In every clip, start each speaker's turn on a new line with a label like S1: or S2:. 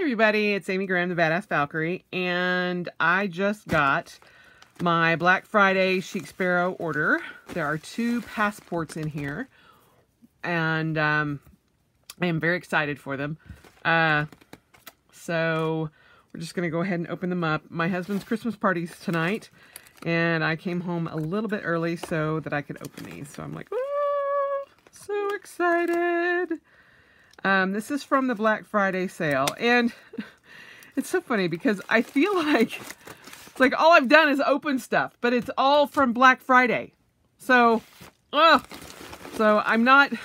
S1: Everybody, it's Amy Graham, the Badass Valkyrie, and I just got my Black Friday Chic Sparrow order. There are 2 passports in here, and I am very excited for them. So we're just going to go ahead and open them up. My husband's Christmas party's tonight, and I came home a little bit early so that I could open these. So I'm like, oh, so excited. This is from the Black Friday sale, and it's so funny because I feel like it's like all I've done is open stuff, but it's all from Black Friday. So, so I'm not, I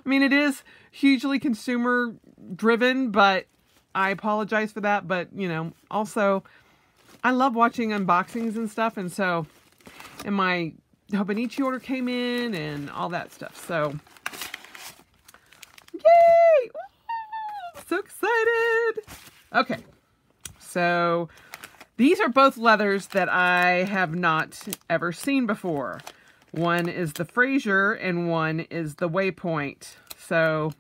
S1: mean, it is hugely consumer driven, but I apologize for that. But, you know, also I love watching unboxings and stuff. And so, and my Hobonichi order came in and all that stuff. So, yay! Ooh, so excited. Okay. So these are both leathers that I have not ever seen before. One is the Fraser and one is the Waypoint. So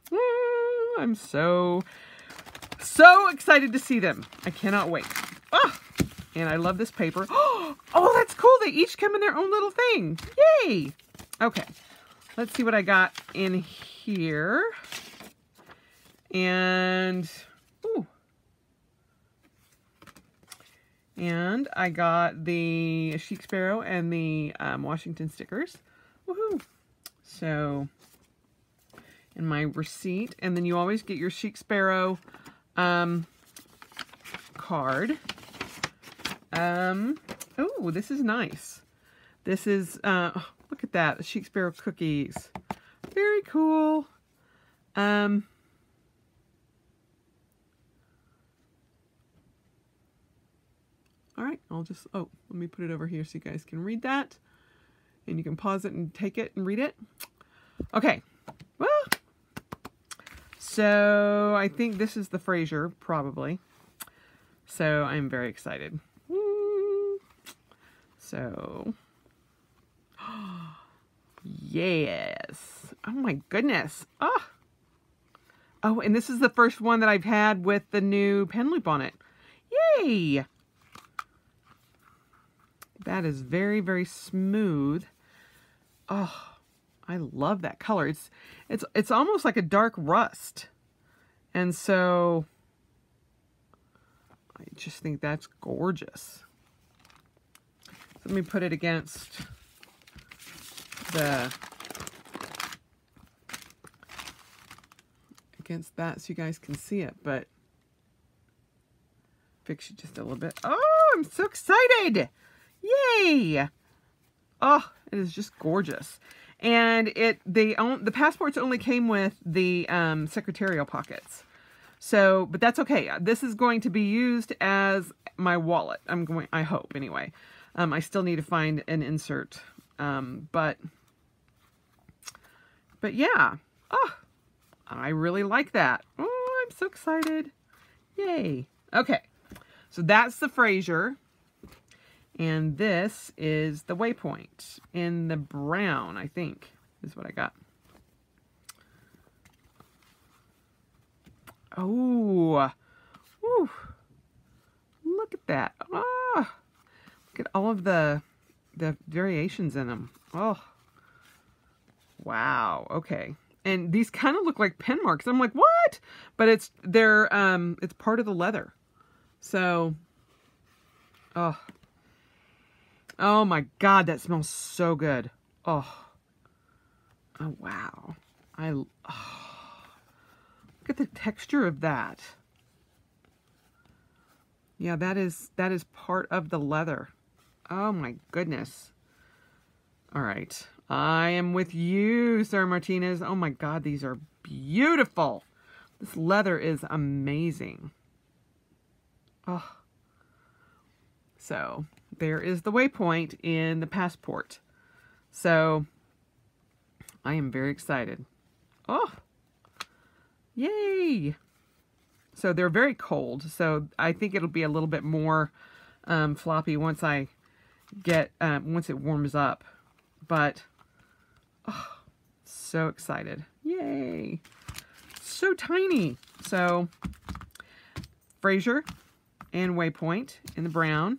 S1: I'm so excited to see them. I cannot wait. Oh, and I love this paper. Oh, that's cool. They each come in their own little thing. Yay. Okay. Let's see what I got in here. And, ooh. And I got the Chic Sparrow and the Washington stickers. Woohoo! So, and my receipt. And then you always get your Chic Sparrow card. Oh, this is nice. This is, look at that, the Chic Sparrow cookies. Very cool. All right, I'll just, let me put it over here so you guys can read that. And you can pause it and take it and read it. Okay, well, so I think this is the Fraser, probably. So I'm very excited. So, yes. Oh my goodness. Oh, and this is the first one that I've had with the new pen loop on it. Yay! That is very, very smooth. Oh, I love that color. It's almost like a dark rust. And so I just think that's gorgeous. So let me put it against that so you guys can see it, but fix it just a little bit. Oh, I'm so excited. Yay! Oh, it is just gorgeous. And the passports only came with the secretarial pockets. So, but that's okay. This is going to be used as my wallet. I hope anyway. I still need to find an insert. But yeah. Oh, I really like that. Oh, I'm so excited. Yay. Okay. So that's the Fraser. And this is the Waypoint in the brown, I think, is what I got. Oh, woo. Look at that. Oh, look at all of the variations in them. Oh, wow. Okay. And these kind of look like pen marks. I'm like, what? But it's part of the leather. So, oh my God, that smells so good. Oh wow. Look at the texture of that. Yeah, that is part of the leather. Oh my goodness. All right. I am with you, Sarah Martinez. Oh my God, these are beautiful. This leather is amazing. Oh. So there is the Waypoint in the passport. So I am very excited. Oh, yay. So they're very cold. So I think it'll be a little bit more floppy once I get, once it warms up. But, oh, so excited. Yay. So tiny. So Fraser and Waypoint in the brown.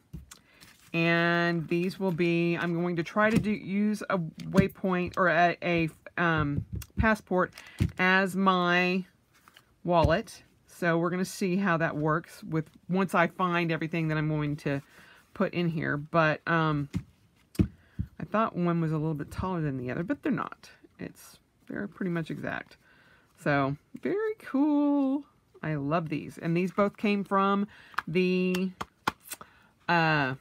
S1: And these will be, I'm going to try to use a Waypoint or a Passport as my wallet. So we're going to see how that works with once I find everything that I'm going to put in here. But I thought one was a little bit taller than the other, but they're not. They're pretty much exact. So very cool. I love these. And these both came from the Black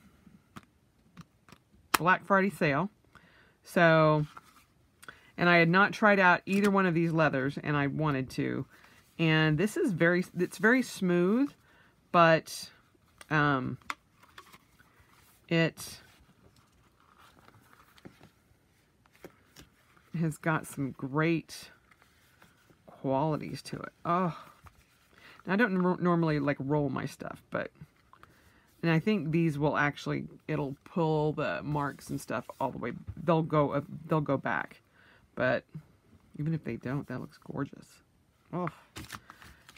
S1: Friday sale. So, and I had not tried out either one of these leathers, and I wanted to. And this is it's very smooth, but it has got some great qualities to it. Oh, now, I don't normally like roll my stuff, but, and I think these will actually, it'll pull the marks and stuff all the way. They'll go back, but even if they don't, that looks gorgeous. Oh,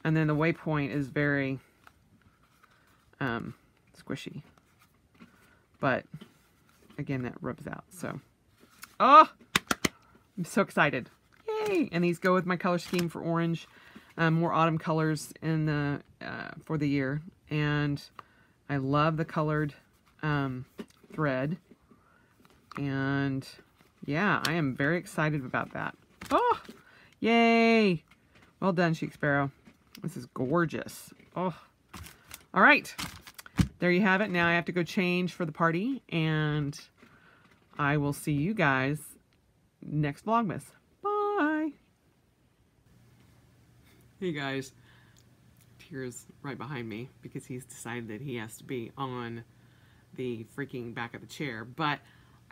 S1: and then the Waypoint is very squishy, but again, that rubs out. So, oh, I'm so excited! Yay! And these go with my color scheme for orange. More autumn colors in the for the year, and I love the colored thread. And yeah, I am very excited about that. Oh, yay! Well done, Chic Sparrow. This is gorgeous. Oh, all right. There you have it. Now I have to go change for the party, and I will see you guys next Vlogmas. Bye. Hey guys. Tier's right behind me because he's decided that he has to be on the freaking back of the chair. But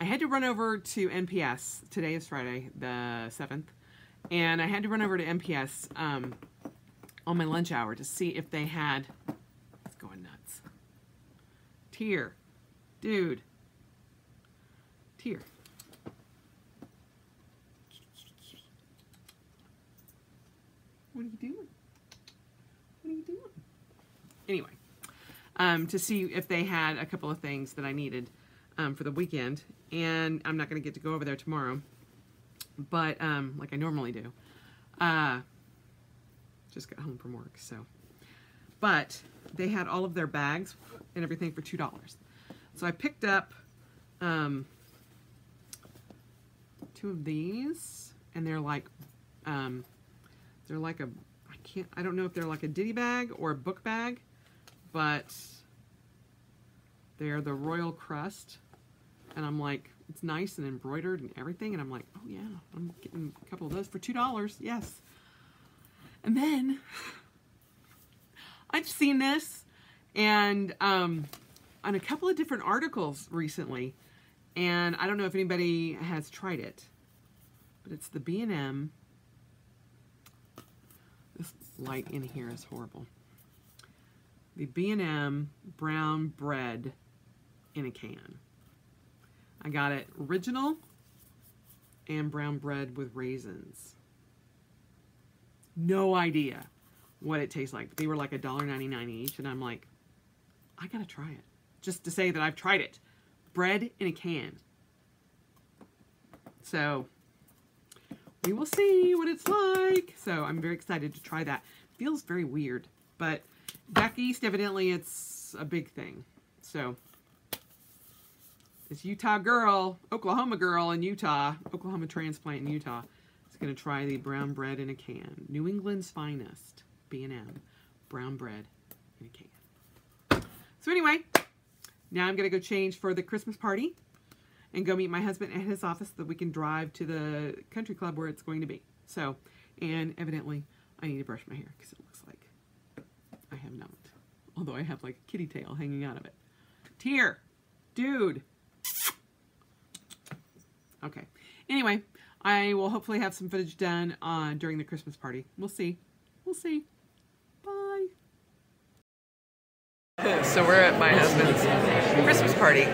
S1: I had to run over to NPS. Today is Friday, the 7th. And I had to run over to NPS on my lunch hour to see if they had... It's going nuts. Tier. Dude. Tier. What are you doing? What are you doing? Anyway, to see if they had a couple of things that I needed for the weekend. And I'm not going to get to go over there tomorrow. But, like I normally do. Just got home from work, so. But, they had all of their bags and everything for $2. So I picked up 2 of these. And they're like a, I don't know if they're like a ditty bag or a book bag. But, they're the Royal Crust. And I'm like, it's nice and embroidered and everything. And I'm like, oh yeah, I'm getting a couple of those for $2. Yes. And then I've seen this and on a couple of different articles recently. And I don't know if anybody has tried it. But it's the B&M. This light in here is horrible. The B&M brown bread in a can. I got it original and brown bread with raisins. No idea what it tastes like. They were like $1.99 each, and I'm like, I gotta try it. Just to say that I've tried it. Bread in a can. So, we will see what it's like. So, I'm very excited to try that. Feels very weird, but back east, evidently, it's a big thing. So, this Utah girl, Oklahoma girl in Utah, Oklahoma transplant in Utah, is going to try the brown bread in a can. New England's finest, B&M, brown bread in a can. So anyway, now I'm going to go change for the Christmas party and go meet my husband at his office so that we can drive to the country club where it's going to be. So, and evidently, I need to brush my hair because it looks like I have not. Although I have like a kitty tail hanging out of it. Tier, dude. Okay. Anyway, I will hopefully have some footage done during the Christmas party. We'll see. We'll see. Bye. So we're at my husband's Christmas party.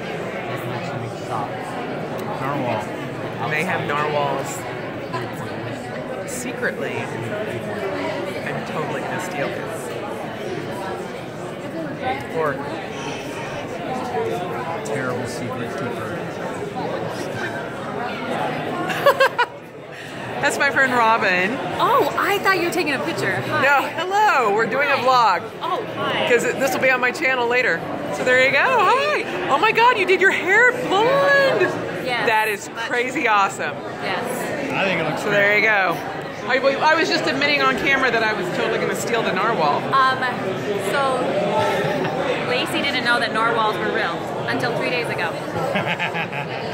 S2: Narwhal.
S1: They have narwhals. Secretly, I'm totally gonna steal this.
S2: Pork. Terrible secret keeper.
S1: That's my friend Robin.
S3: Oh, I thought you were taking a picture. Hi.
S1: No, hello. We're doing a vlog.
S3: Oh, hi.
S1: Because this will be on my channel later. So there you go. Hi. Oh my God, you did your hair blonde.
S3: Yes.
S1: That is crazy awesome.
S3: Yes.
S2: I think it looks
S1: So there you go. I was just admitting on camera that I was totally going to steal the narwhal.
S3: So Lacey didn't know that narwhals were real until 3 days ago.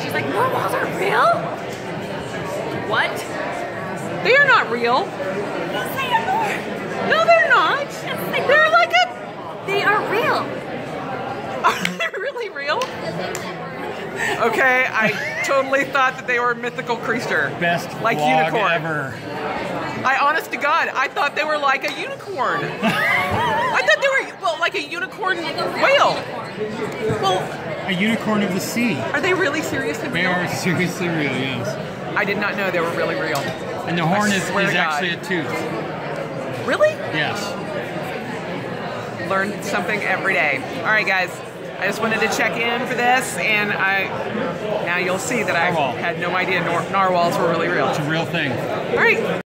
S3: She's like, narwhals are real? What?
S1: They are not real.
S3: Yes, they are.
S1: No, they're not.
S3: Yes,
S1: They're like a...
S3: They are real.
S1: Are they really real? Okay, I totally thought that they were a mythical creature.
S2: best
S1: like
S2: vlog
S1: unicorn.
S2: ever.
S1: I, honest to God, I thought they were like a unicorn. I thought they were, well, like a unicorn whale. Well,
S2: A unicorn of the sea.
S1: are they really seriously
S2: They
S1: real?
S2: are seriously real, yes.
S1: I did not know they were really real.
S2: And the horn
S1: I
S2: is
S1: swear to God.
S2: actually a tooth.
S1: Really?
S2: Yes.
S1: Learn something every day. All right, guys. I just wanted to check in for this, and now you'll see that I
S2: Narwhal.
S1: had no idea narwhals were really real.
S2: It's a real thing.
S1: All right.